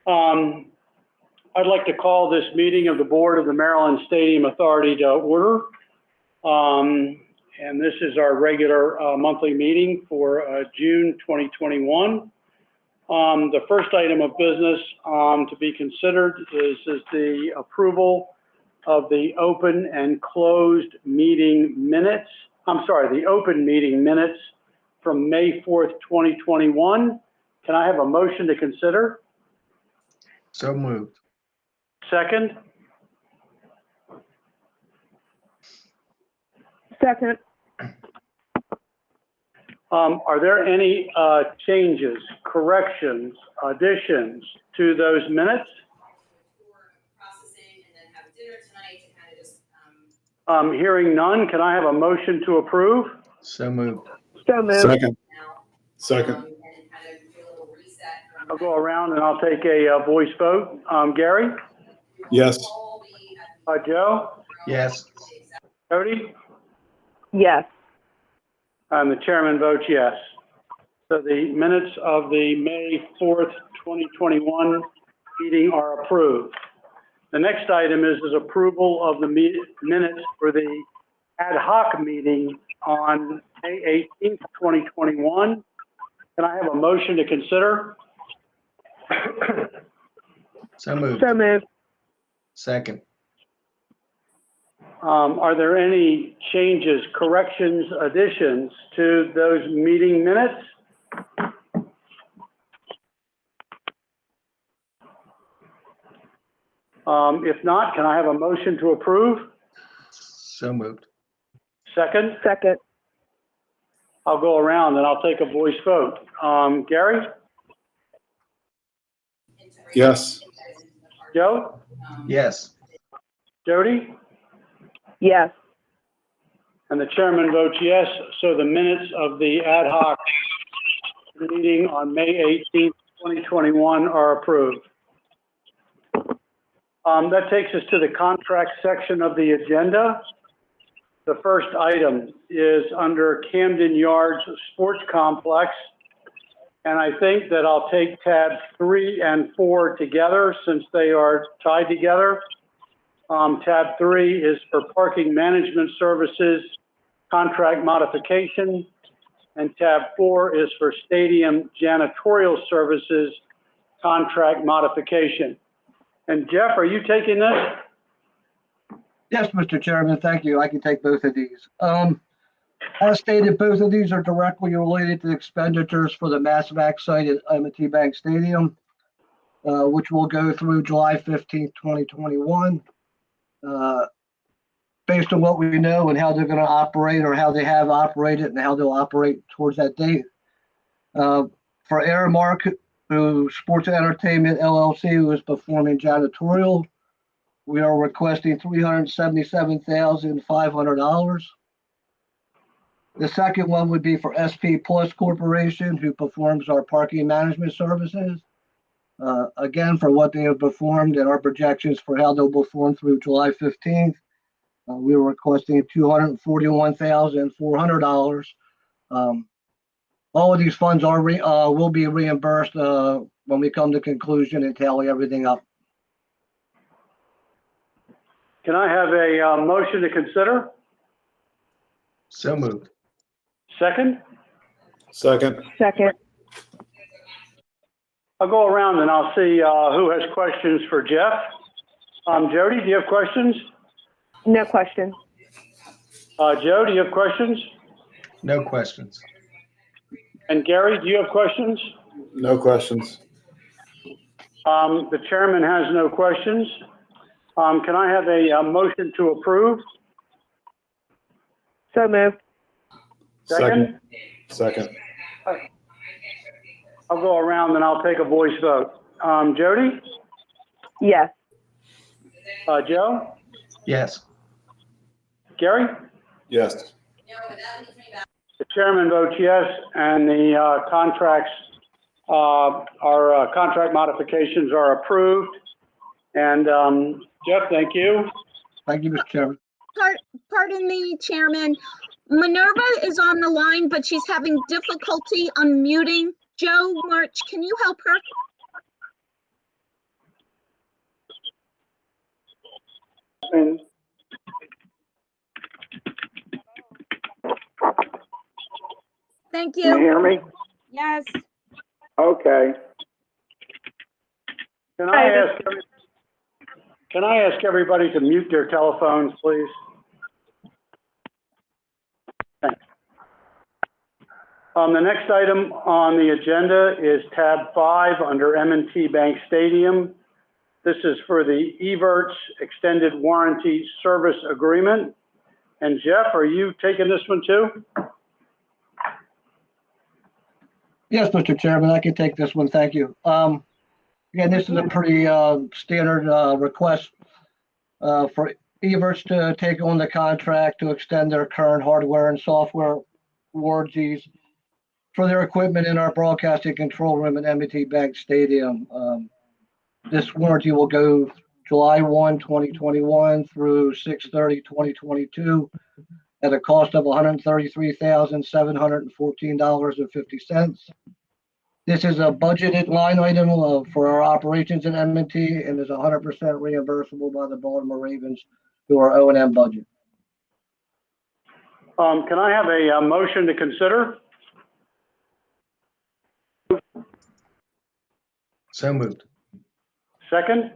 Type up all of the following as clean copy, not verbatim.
I'd like to call this meeting of the Board of the Maryland Stadium Authority to order. And this is our regular monthly meeting for June 2021. The first item of business to be considered is the approval of the open and closed meeting minutes. I'm sorry, the open meeting minutes from May 4th, 2021. Can I have a motion to consider? So moved. Second? Second. Are there any changes, corrections, additions to those minutes? Processing and then have dinner tonight to kind of just. Hearing none, can I have a motion to approve? So moved. So moved. Second. Now, Second. and then kind of do a little reset. I'll go around and I'll take a voice vote. Gary? Yes. Joe? Yes. Cody? Yes. And the chairman votes yes. So the minutes of the May 4th, 2021 meeting are approved. The next item is approval of the minutes for the ad hoc meeting on May 18th, 2021. Can I have a motion to consider? So moved. So moved. Second. Are there any changes, corrections, additions to those meeting minutes? If not, can I have a motion to approve? So moved. Second? Second. I'll go around and I'll take a voice vote. Gary? Yes. Joe? Yes. Jody? Yes. And the chairman votes yes, so the minutes of the ad hoc meeting on May 18th, 2021 are approved. That takes us to the contract section of the agenda. The first item is under Camden Yards Sports Complex. And I think that I'll take tabs 3 and 4 together since they are tied together. Tab 3 is for parking management services, contract modification. And tab 4 is for stadium janitorial services, contract modification. And Jeff, are you taking this? Yes, Mr. Chairman, thank you. I can take both of these. As stated, both of these are directly related to expenditures for the MassVac site at M&T Bank Stadium, which will go through July 15th, 2021. Based on what we know and how they're going to operate or how they have operated and how they'll operate towards that date. For Aramark, who Sports Entertainment LLC, who is performing janitorial, we are requesting $377,500. The second one would be for SP Plus Corporation, who performs our parking management services. Again, for what they have performed and our projections for how they'll perform through July 15th, we are requesting $241,400. All of these funds are will be reimbursed when we come to conclusion and tally everything up. Can I have a motion to consider? So moved. Second? Second. Second. I'll go around and I'll see who has questions for Jeff. Jody, do you have questions? No question. Joe, do you have questions? No questions. And Gary, do you have questions? No questions. The chairman has no questions. Can I have a motion to approve? So moved. Second? Second. I'll go around and I'll take a voice vote. Jody? Yes. Joe? Yes. Gary? Yes. The chairman votes yes, and the contracts, our contract modifications are approved. And Jeff, thank you. Thank you, Mr. Chairman. Pardon me, Chairman. Minerva is on the line, but she's having difficulty unmuting. Joe March, can you help her? questions? Thank Can you you. hear me? Yes. Okay. Can I ask everybody to mute their telephones, please? Thanks. The next item on the agenda is tab 5 under M&T Bank Stadium. This is for the Evertz Extended Warranty Service Agreement. And Jeff, are you taking this one too? Yes, Mr. Chairman, I can take this one. Thank you. Again, this is a pretty standard request for Evertz to take on the contract to extend their current hardware and software warranties for their equipment in our broadcasting control room at M&T Bank Stadium. This warranty will go July 1, 2021 through 6/30/2022 at a cost of $133,714.50. This is a budgeted line item for our operations in M&T and is 100% reimbursable by the Baltimore Ravens through our O&M budget. Can I have a motion to consider? So moved. Second?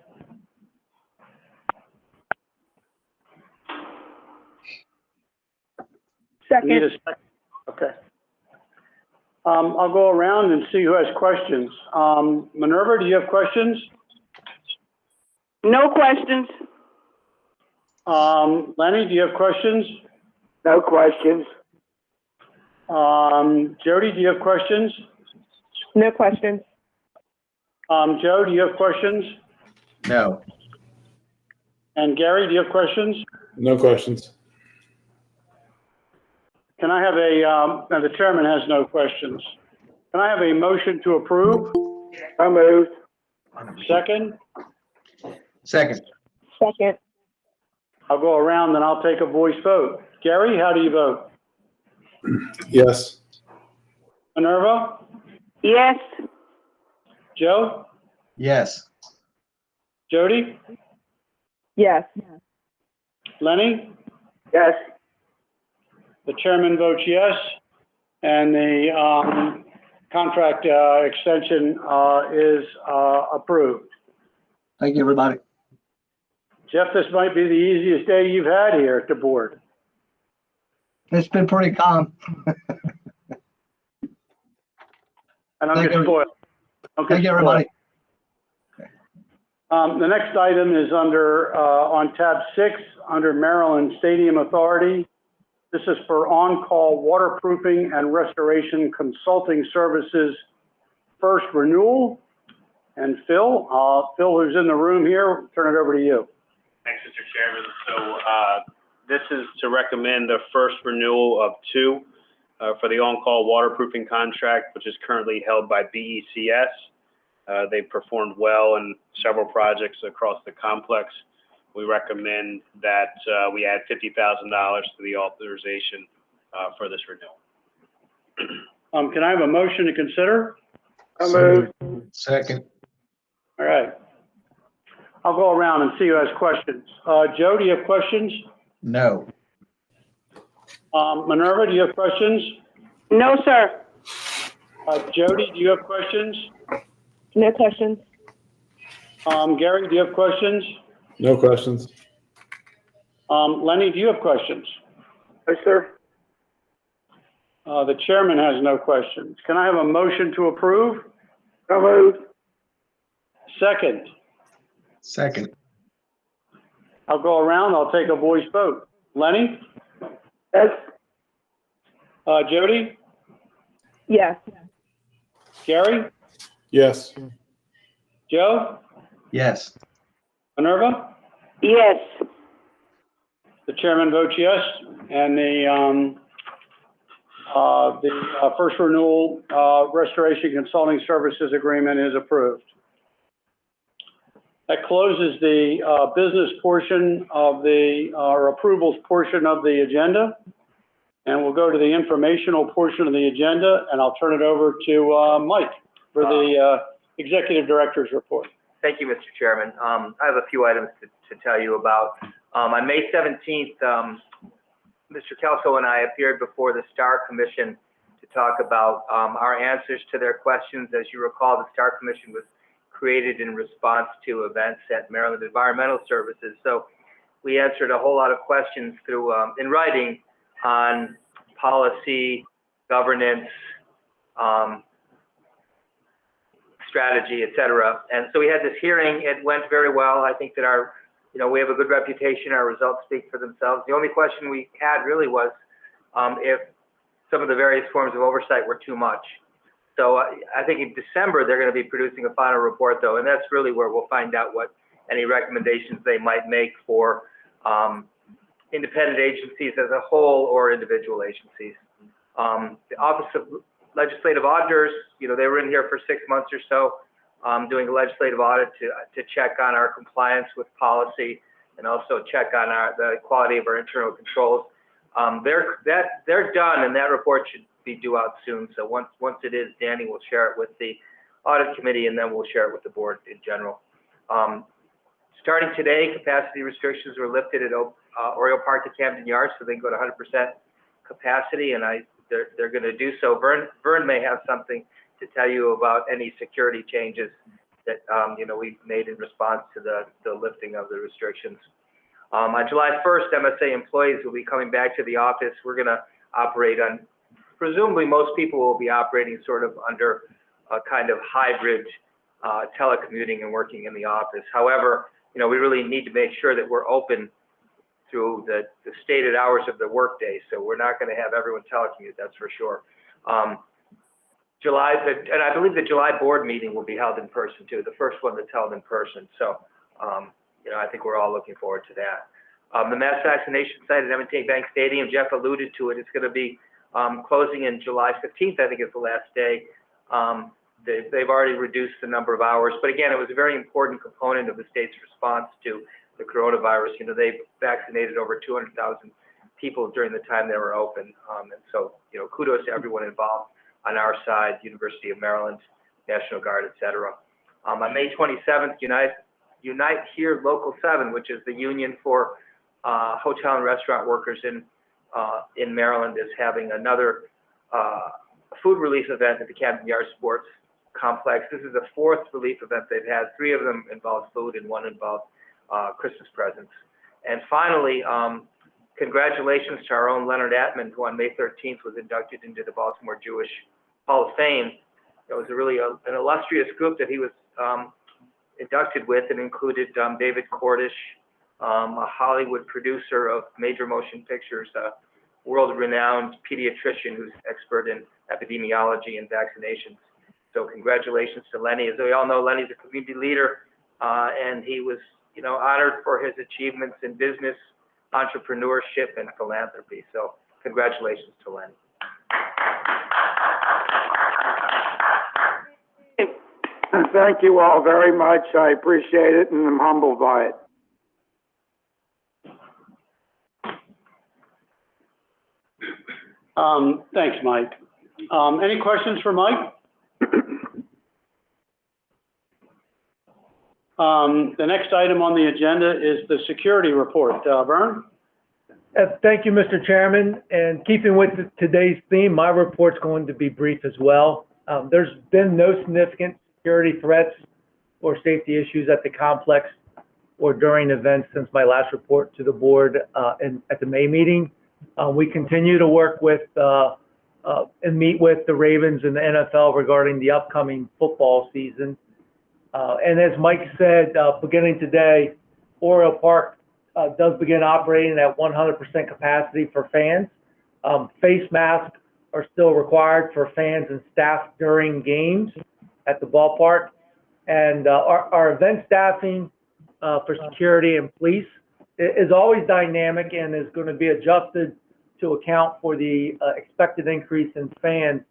Need Second. a second? Okay. I'll go around and see who has questions. Minerva, do you have questions? No questions? Lenny, do you have questions? No questions. Jody, do you have questions? No questions. Joe, do you have questions? No. And Gary, do you have questions? No questions. Can I have now the chairman has no questions. Can I have a motion to approve? So moved. Second? Second. Second. I'll go around and I'll take a voice vote. Gary, how do you vote? Yes. Minerva? Yes. Joe? Yes. Jody? Yes. Lenny? Yes. The chairman votes yes, and the contract extension is approved. Thank you, everybody. Jeff, this might be the easiest day you've had here at the board. It's been pretty calm. And I'm Thank getting you. spoiled. I'm Thank getting you, spoiled. everybody. The next item is on tab 6, under Maryland Stadium Authority. This is for on-call waterproofing and restoration consulting services first renewal. And Phil, who's in the room here, turn it over to you. Thanks, Mr. Chairman. So this is to recommend a first renewal of 2 for the on-call waterproofing contract, which is currently held by BECS. They've performed well in several projects across the complex. We recommend that we add $50,000 to the authorization for this renewal. Can I have a motion to consider? So moved. Second. All right. I'll go around and see who has questions. Joe, do you have questions? No. Minerva, do you have questions? No, sir. Jody, do you have questions? No questions. Gary, do you have questions? No questions. Lenny, do you have questions? Yes, sir. The chairman has no questions. Can I have a motion to approve? So moved. Second. Second. I'll go around. I'll take a voice vote. Lenny? Yes. Jody? Yes. Gary? Yes. Joe? Yes. Minerva? Yes. The chairman votes yes, and the first renewal restoration consulting services agreement is approved. That closes the business portion of our approvals portion of the agenda, and we'll go to the informational portion of the agenda, and I'll turn it over to Mike for the executive director's report. Thank you, Mr. Chairman. I have a few items to tell you about. On May 17th, Mr. Kelso and I appeared before the Star Commission to talk about our answers to their questions. As you recall, the Star Commission was created in response to events at Maryland Environmental Services. So we answered a whole lot of questions through in writing on policy, governance, strategy, et cetera. And so we had this hearing. It went very well. I think that we have a good reputation. Our results speak for themselves. The only question we had really was if some of the various forms of oversight were too much. So I think in December, they're going to be producing a final report, though, and that's really where we'll find out what any recommendations they might make for independent agencies as a whole or individual agencies. The Office of Legislative Auditors, they were in here for 6 months or so, doing a legislative audit to check on our compliance with policy and also check on the quality of our internal controls. They're done, and that report should be due out soon. So once it is, Danny will share it with the audit committee, and then we'll share it with the board in general. Starting today, capacity restrictions were lifted at Oriole Park to Camden Yards, so they can go to 100% capacity, and they're going to do so. Vern may have something to tell you about any security changes that we've made in response to the lifting of the restrictions. On July 1st, MSA employees will be coming back to the office. We're going to operate on, presumably most people will be operating sort of under a kind of hybrid telecommuting and working in the office. However, we really need to make sure that we're open through the stated hours of the workday. So we're not going to have everyone telecommute, that's for sure. And I believe the July board meeting will be held in person too, the first one that's held in person. So, I think we're all looking forward to that. The mass vaccination site at M&T Bank Stadium, Jeff alluded to it. It's going to be closing in July 15th, I think is the last day. They've already reduced the number of hours, but again, it was a very important component of the state's response to the coronavirus. They've vaccinated over 200,000 people during the time they were open. And so, kudos to everyone involved on our side, University of Maryland, National Guard, et cetera. On May 27th, Unite Here Local 7, which is the union for hotel and restaurant workers in Maryland, is having another food relief event at the Camden Yards Sports Complex. This is the 4th relief event they've had. 3 of them involved food and 1 involved Christmas presents. And finally, congratulations to our own Leonard Atman, who on May 13th was inducted into the Baltimore Jewish Hall of Fame. It was really an illustrious group that he was inducted with. It included David Cordish, a Hollywood producer of major motion pictures, a world-renowned pediatrician who's expert in epidemiology and vaccinations. So congratulations to Lenny. As we all know, Lenny's a community leader, and he was, honored for his achievements in business, entrepreneurship, and philanthropy. So congratulations to Lenny. Thank you all very much. I appreciate it, and I'm humbled by it. Thanks, Mike. Any questions for Mike? The next item on the agenda is the security report. Vern? Thank you, Mr. Chairman. And keeping with today's theme, my report's going to be brief as well. There's been no significant security threats or safety issues at the complex or during events since my last report to the board at the May meeting. We continue to work with and meet with the Ravens and the NFL regarding the upcoming football season. And as Mike said, beginning today, Oriole Park does begin operating at 100% capacity for fans. Face masks are still required for fans and staff during games at the ballpark. And our event staffing for security and police is always dynamic and is going to be adjusted to account for the expected increase in fans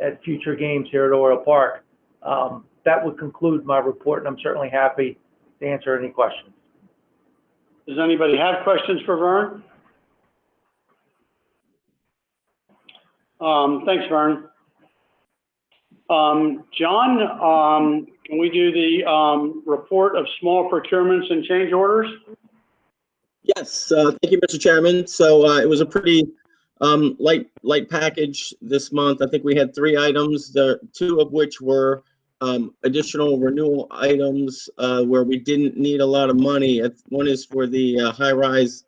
at future games here at Oriole Park. That would conclude my report, and I'm certainly happy to answer any questions. Does anybody have questions for Vern? Thanks, Vern. John, can we do the report of small procurements and change orders? Yes, thank you, Mr. Chairman. So it was a pretty light package this month. I think we had 3 items, two of which were additional renewal items where we didn't need a lot of money. One is for the high-rise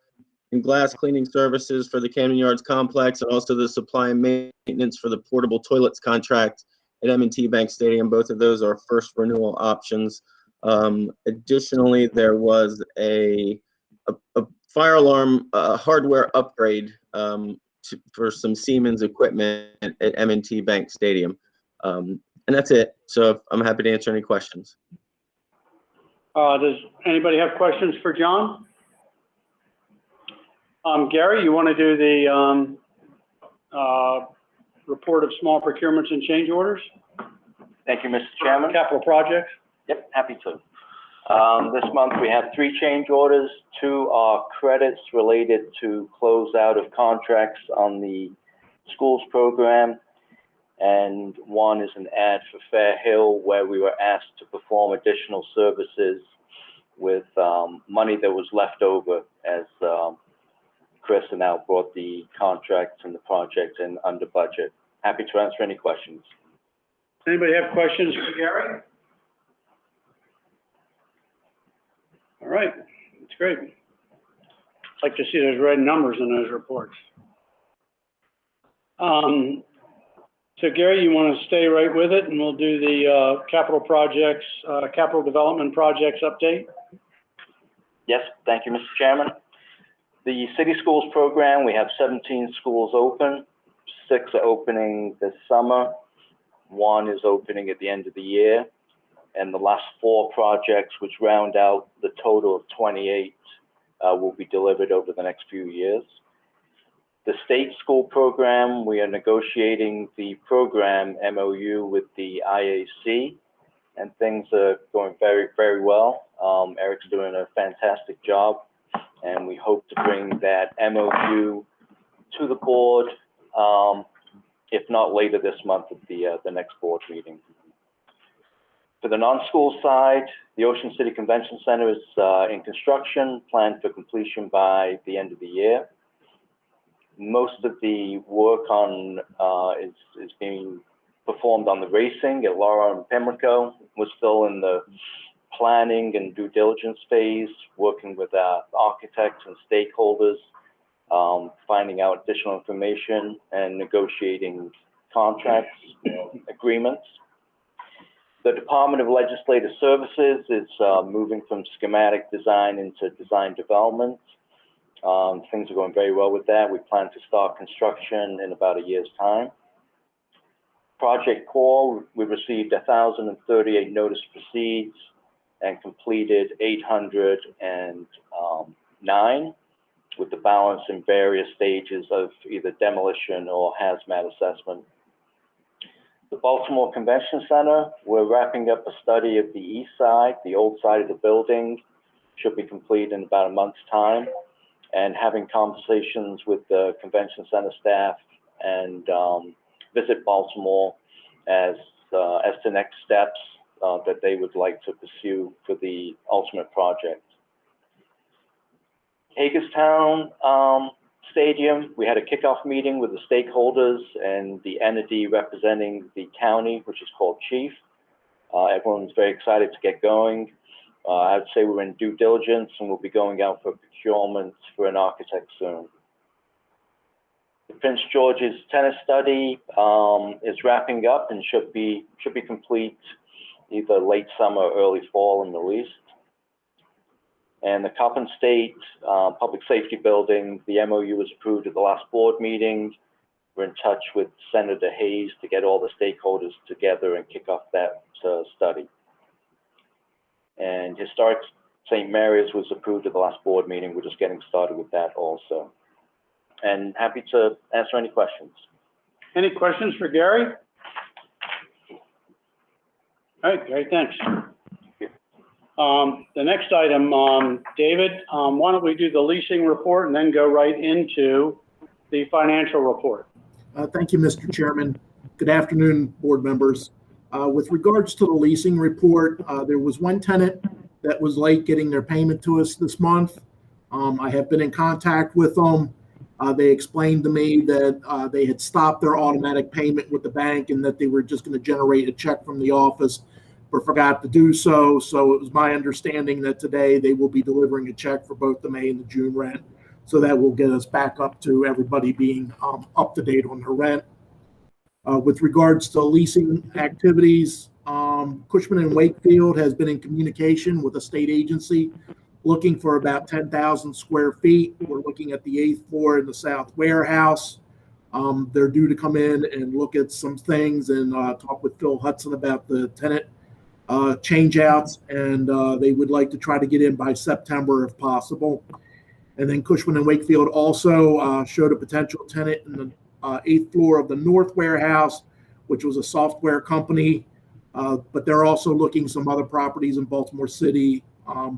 and glass cleaning services for the Camden Yards complex, and also the supply and maintenance for the portable toilets contract at M&T Bank Stadium. Both of those are first renewal options. Additionally, there was a fire alarm hardware upgrade for some Siemens equipment at M&T Bank Stadium. And that's it. So I'm happy to answer any questions. Does anybody have questions for John? Gary, you want to do the report of small procurements and change orders? Thank you, Mr. Chairman. Capital projects? Yep, happy to. This month we have 3 change orders. 2 are credits related to closeout of contracts on the schools program, and 1 is an ad for Fair Hill where we were asked to perform additional services with money that was left over as Chris and Al brought the contracts and the project in under budget. Happy to answer any questions. Anybody have questions for Gary? All right, that's great. I'd like to see those red numbers in those reports. So Gary, you want to stay right with it, and we'll do the capital projects, capital development projects update? Yes, thank you, Mr. Chairman. The City Schools program, we have 17 schools open. 6 are opening this summer. 1 is opening at the end of the year. And the last 4 projects, which round out the total of 28, will be delivered over the next few years. The state school program, we are negotiating the program MOU with the IAC, and things are going very, very well. Eric's doing a fantastic job, and we hope to bring that MOU to the board, if not later this month at the next board meeting. For the non-school side, the Ocean City Convention Center is in construction, planned for completion by the end of the year. Most of the work on is being performed on the racing at Laura and Pimlico. We're still in the planning and due diligence phase, working with architects and stakeholders, finding out additional information and negotiating contracts, agreements. The Department of Legislative Services is moving from schematic design into design development. Things are going very well with that. We plan to start construction in about a year's time. Project Core, we received 1,038 notice to proceed and completed 809, with the balance in various stages of either demolition or hazmat assessment. The Baltimore Convention Center, we're wrapping up a study of the east side, the old side of the building, should be complete in about a month's time, and having conversations with the convention center staff and visit Baltimore as to next steps that they would like to pursue for the ultimate project. Hagerstown Stadium, we had a kickoff meeting with the stakeholders and the entity representing the county, which is called Chief. Everyone's very excited to get going. I'd say we're in due diligence and we'll be going out for procurement for an architect soon. The Prince George's tennis study is wrapping up and should be complete either late summer or early fall and released. And the Coppin State Public Safety Building, the MOU was approved at the last board meeting. We're in touch with Senator Hayes to get all the stakeholders together and kick off that study. And Historic St. Mary's was approved at the last board meeting. We're just getting started with that also. And happy to answer any questions. Any questions for Gary? All right, Gary, thanks. The next item, David, why don't we do the leasing report and then go right into the financial report? Thank you, Mr. Chairman. Good afternoon, board members. With regards to the leasing report, there was one tenant that was late getting their payment to us this month. I have been in contact with them. They explained to me that they had stopped their automatic payment with the bank and that they were just going to generate a check from the office, but forgot to do so. So it was my understanding that today they will be delivering a check for both the May and the June rent. So that will get us back up to everybody being up to date on their rent. With regards to leasing activities, Cushman & Wakefield has been in communication with a state agency looking for about 10,000 square feet. We're looking at the 8th floor in the South Warehouse. They're due to come in and look at some things and talk with Phil Hudson about the tenant change outs, and they would like to try to get in by September if possible. And then Cushman & Wakefield also showed a potential tenant in the 8th floor of the North Warehouse, which was a software company. But they're also looking some other properties in Baltimore City,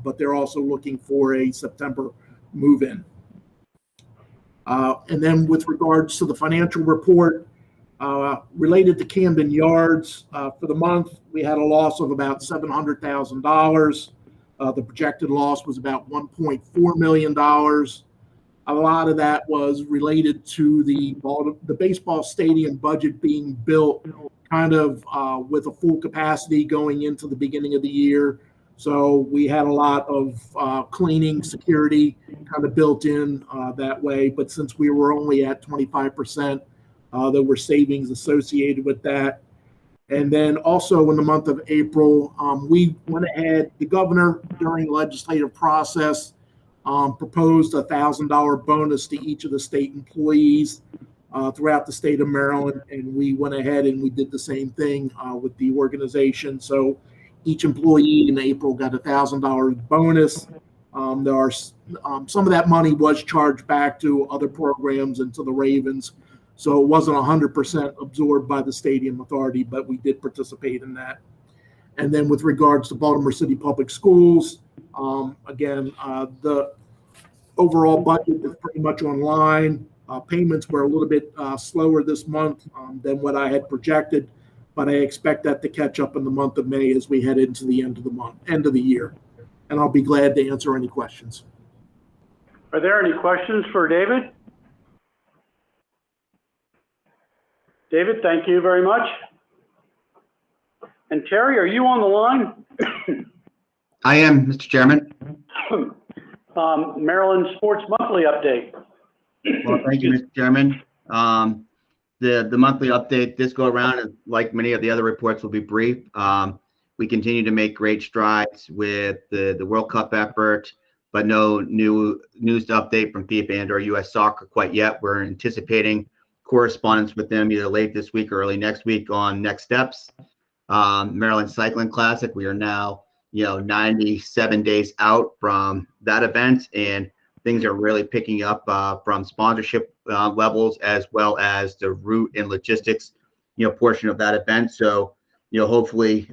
but they're also looking for a September move-in. And then with regards to the financial report, related to Camden Yards, for the month, we had a loss of about $700,000. The projected loss was about $1.4 million. A lot of that was related to the baseball stadium budget being built kind of with a full capacity going into the beginning of the year. So we had a lot of cleaning, security kind of built in that way. But since we were only at 25%, there were savings associated with that. And then also in the month of April, we went ahead, the governor during the legislative process proposed a $1,000 bonus to each of the state employees throughout the state of Maryland. And we went ahead and we did the same thing with the organization. So each employee in April got a $1,000 bonus. There are some of that money was charged back to other programs and to the Ravens. So it wasn't 100% absorbed by the stadium authority, but we did participate in that. And then with regards to Baltimore City Public Schools, again, the overall budget is pretty much online. Payments were a little bit slower this month than what I had projected, but I expect that to catch up in the month of May as we head into the end of the year. And I'll be glad to answer any questions. Are there any questions for David? David, thank you very much. And Terry, are you on the line? I am, Mr. Chairman. Maryland Sports Monthly Update. Well, thank you, Mr. Chairman. The monthly update this go around, like many of the other reports, will be brief. We continue to make great strides with the World Cup effort, but no new news to update from FIFA and or U.S. Soccer quite yet. We're anticipating correspondence with them either late this week or early next week on next steps. Maryland Cycling Classic, we are now 97 days out from that event, and things are really picking up from sponsorship levels as well as the route and logistics portion of that event. So hopefully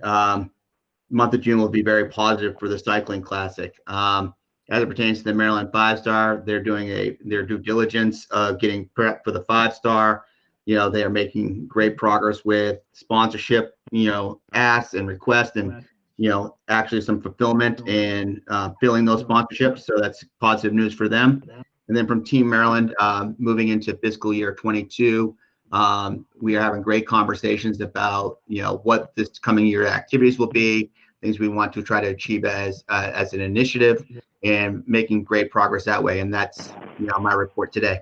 month of June will be very positive for the Cycling Classic. As it pertains to the Maryland 5-Star, they're doing their due diligence of getting prepped for the 5-Star. They are making great progress with sponsorship, asks and requests, and actually some fulfillment and filling those sponsorships. So that's positive news for them. And then from Team Maryland, moving into fiscal year 22, we are having great conversations about what this coming year activities will be, things we want to try to achieve as an initiative, and making great progress that way. And that's my report today.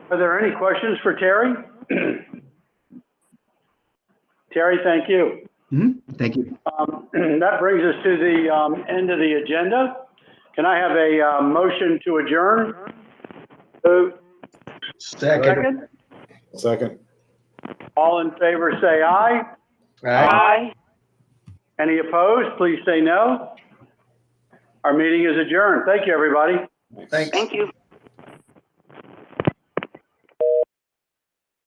Are there any questions for Terry? Terry, thank you. Mm-hmm. Thank you. That brings us to the end of the agenda. Can I have a motion to adjourn? Second. Second. All in favor, say aye. Aye. Any opposed, please say no. Our meeting is adjourned. Thank you, everybody. Thanks. Thank you.